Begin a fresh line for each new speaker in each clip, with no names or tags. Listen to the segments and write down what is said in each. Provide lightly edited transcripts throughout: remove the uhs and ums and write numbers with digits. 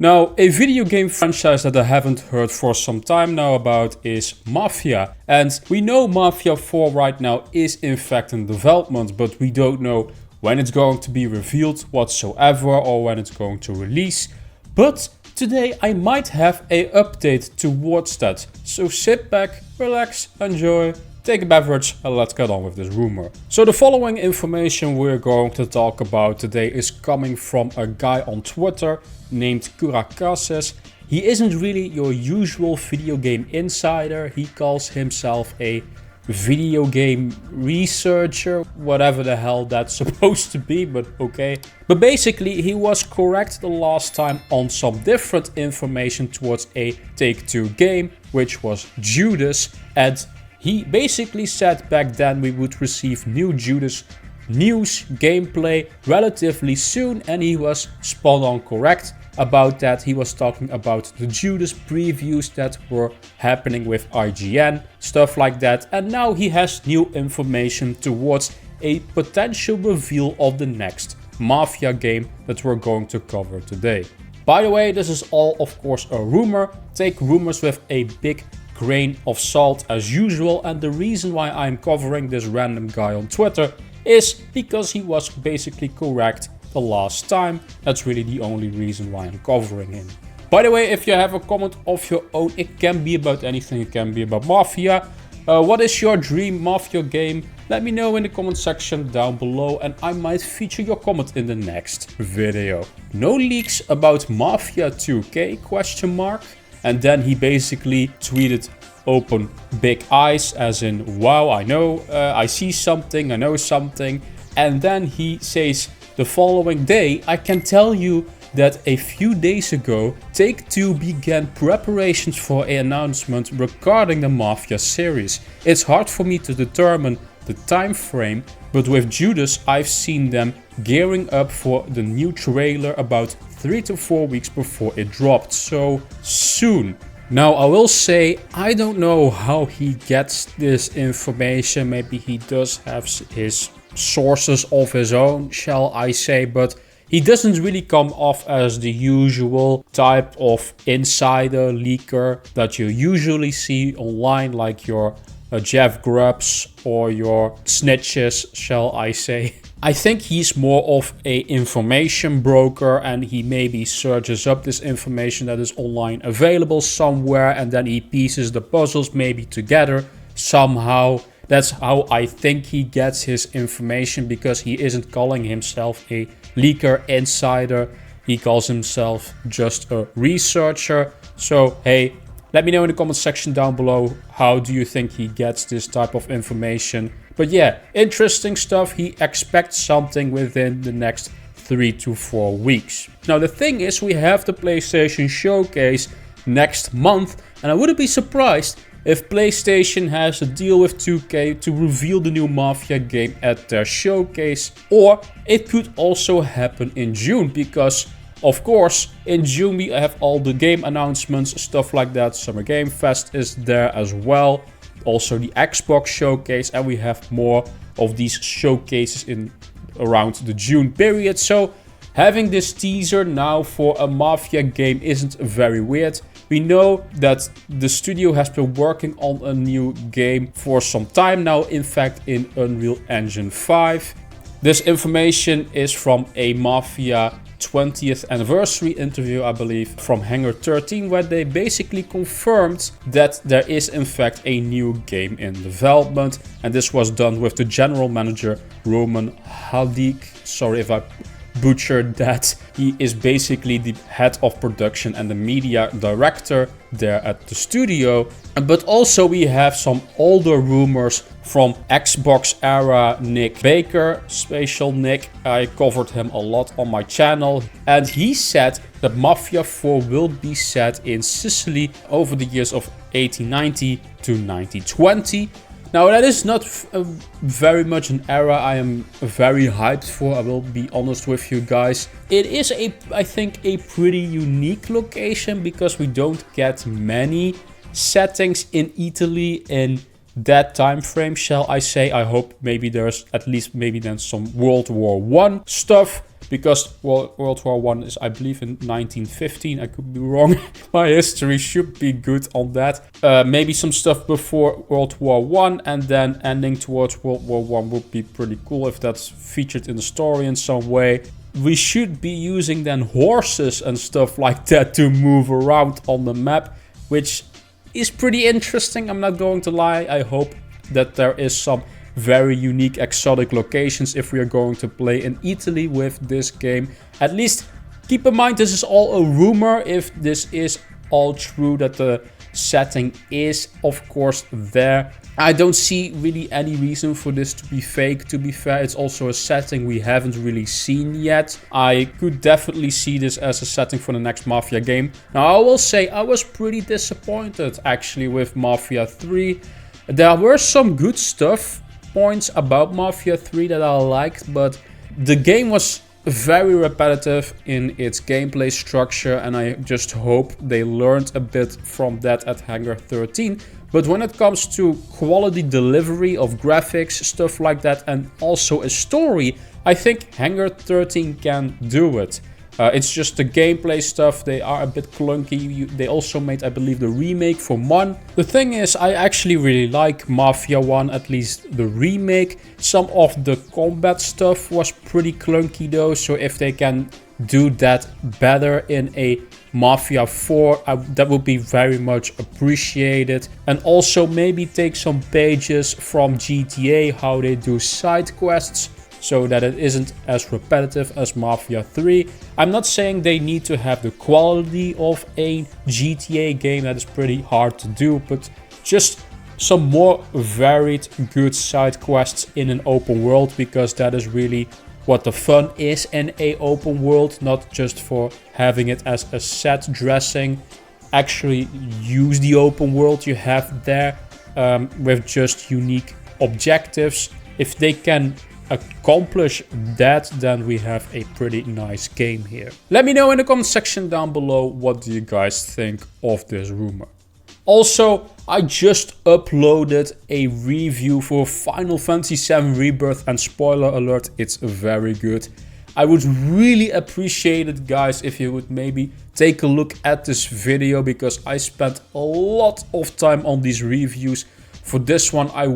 Now, a video game franchise that I haven't heard for some time now about is Mafia. And we know Mafia 4 right now is in fact in development, but we don't know when it's going to be revealed whatsoever or when it's going to release. But today I might have an update towards that. So sit back, relax, enjoy, take a beverage and let's get on with this rumor. So the following information we're going to talk about today is coming from a guy on Twitter named Kurakases. He isn't really your usual video game insider. He calls himself a video game researcher, whatever the hell that's supposed to be, but okay. But basically he was correct the last time on some different information towards a Take-Two game, which was Judas, and he basically said back then we would receive new Judas news gameplay relatively soon, and he was spot on correct about that. He was talking about the Judas previews that were happening with IGN, stuff like that, and now he has new information towards a potential reveal of the next Mafia game that we're going to cover today. By the way, this is all of course a rumor. Take rumors with a big grain of salt as usual, and the reason why I'm covering this random guy on Twitter is because he was basically correct the last time. That's really the only reason why I'm covering him. By the way, if you have a comment of your own, it can be about anything, it can be about Mafia. What is your dream Mafia game? Let me know in the comment section down below and I might feature your comment in the next video. No leaks about Mafia 2K question mark. And then he basically tweeted open big eyes as in wow, I know, I see something, I know something. And then he says the following day, I can tell you that a few days ago Take-Two began preparations for an announcement regarding the Mafia series. It's hard for me to determine the time frame, but with Judas I've seen them gearing up for the new trailer about 3 to 4 weeks before it dropped, so soon. Now I will say I don't know how he gets this information. Maybe he does have his sources of his own, shall I say, but he doesn't really come off as the usual type of insider leaker that you usually see online, like your Jeff Grubbs or your snitches, shall I say. I think he's more of a information broker, and he maybe searches up this information that is online available somewhere and then he pieces the puzzles maybe together somehow. That's how I think he gets his information, because he isn't calling himself a leaker insider. He calls himself just a researcher. So hey, let me know in the comment section down below, how do you think he gets this type of information? But yeah, interesting stuff. He expects something within the next 3 to 4 weeks. Now the thing is, we have the PlayStation Showcase next month, and I wouldn't be surprised if PlayStation has a deal with 2K to reveal the new Mafia game at their showcase. Or it could also happen in June, because of course in June we have all the game announcements, stuff like that. Summer Game Fest is there as well. Also the Xbox showcase, and we have more of these showcases in around the June period. So having this teaser now for a Mafia game isn't very weird. We know that the studio has been working on a new game for some time now, in fact in Unreal Engine 5. This information is from a Mafia 20th anniversary interview, I believe, from Hangar 13, where they basically confirmed that there is in fact a new game in development, and this was done with the general manager Roman Hadik. Sorry if I butchered that. He is basically the head of production and the media director there at the studio. But also we have some older rumors from Xbox era Nick Baker, Spatial Nick. I covered him a lot on my channel, and he said that Mafia 4 will be set in Sicily over the years of 1890 to 1920. Now that is not very much an era I am very hyped for, I will be honest with you guys. It is I think a pretty unique location, because we don't get many settings in Italy in that time frame, shall I say. I hope maybe there's at least maybe then some World War I stuff, because World War I is, I believe, in 1915. I could be wrong. My history should be good on that. Maybe some stuff before World War I and then ending towards World War I would be pretty cool if that's featured in the story in some way. We should be using then horses and stuff like that to move around on the map, which is pretty interesting, I'm not going to lie. I hope that there is some very unique exotic locations if we are going to play in Italy with this game. At least keep in mind this is all a rumor. If this is all true, that the setting is of course there, I don't see really any reason for this to be fake. To be fair, it's also a setting we haven't really seen yet. I could definitely see this as a setting for the next Mafia game. Now I will say I was pretty disappointed actually with Mafia 3. There were some good stuff points about Mafia 3 that I liked, but the game was very repetitive in its gameplay structure, and I just hope they learned a bit from that at Hangar 13. But when it comes to quality delivery of graphics, stuff like that, and also a story, I think Hangar 13 can do it. It's just the gameplay stuff, they are a bit clunky. They also made, I believe, the remake for 1. The thing is, I actually really like Mafia 1, at least the remake. Some of the combat stuff was pretty clunky though, so if they can do that better in a Mafia 4, that would be very much appreciated. And also maybe take some pages from GTA, how they do side quests, so that it isn't as repetitive as Mafia 3. I'm not saying they need to have the quality of a GTA game, that is pretty hard to do, but just some more varied good side quests in an open world, because that is really what the fun is in a open world, not just for having it as a set dressing. Actually use the open world you have there with just unique objectives. If they can accomplish that, then we have a pretty nice game here. Let me know in the comment section down below, what do you guys think of this rumor. Also, I just uploaded a review for Final Fantasy VII Rebirth, and spoiler alert, it's very good. I would really appreciate it, guys, if you would maybe take a look at this video, because I spent a lot of time on these reviews. For this one, I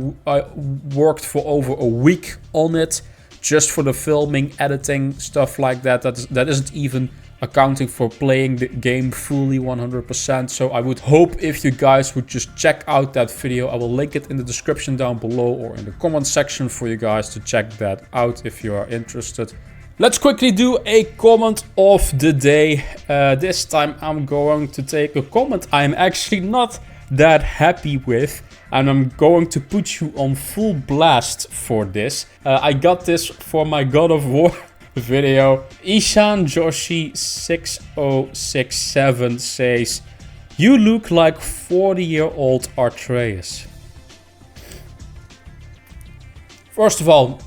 worked for over a week on it, just for the filming, editing, stuff like that. That isn't even accounting for playing the game fully 100%. So I would hope if you guys would just check out that video. I will link it in the description down below or in the comment section for you guys to check that out if you are interested. Let's quickly do a comment of the day. This time I'm going to take a comment I'm actually not that happy with, and I'm going to put you on full blast for this. I got this for my God of War video. Ishan Joshi 6067 says, "You look like 40-year-old Atreus." First of all,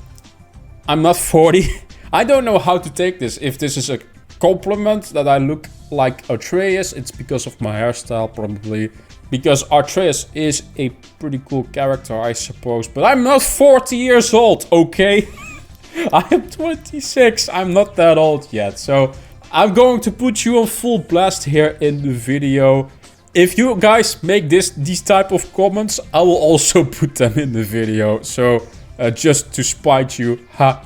I'm not 40. I don't know how to take this. If this is a compliment that I look like Atreus, it's because of my hairstyle probably. Because Atreus is a pretty cool character, I suppose. But I'm not 40 years old, okay? I am 26. I'm not that old yet. So I'm going to put you on full blast here in the video. If you guys make these type of comments, I will also put them in the video. So just to spite you, ha.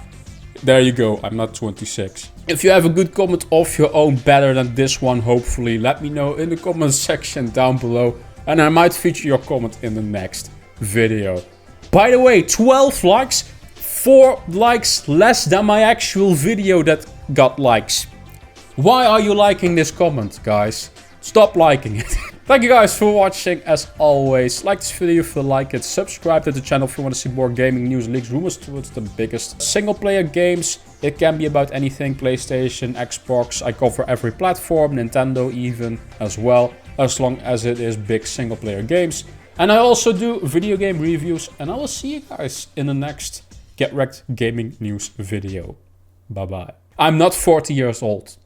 There you go, I'm not 26. If you have a good comment of your own better than this one, hopefully, let me know in the comment section down below. And I might feature your comment in the next video. By the way, 12 likes, 4 likes less than my actual video that got likes. Why are you liking this comment, guys? Stop liking it. Thank you guys for watching. As always, like this video if you like it. Subscribe to the channel if you want to see more gaming news, leaks, rumors towards the biggest single player games. It can be about anything, PlayStation, Xbox. I cover every platform, Nintendo even as well, as long as it is big single player games. And I also do video game reviews, and I will see you guys in the next Get Rekt gaming news video. Bye bye. I'm not 40 years old.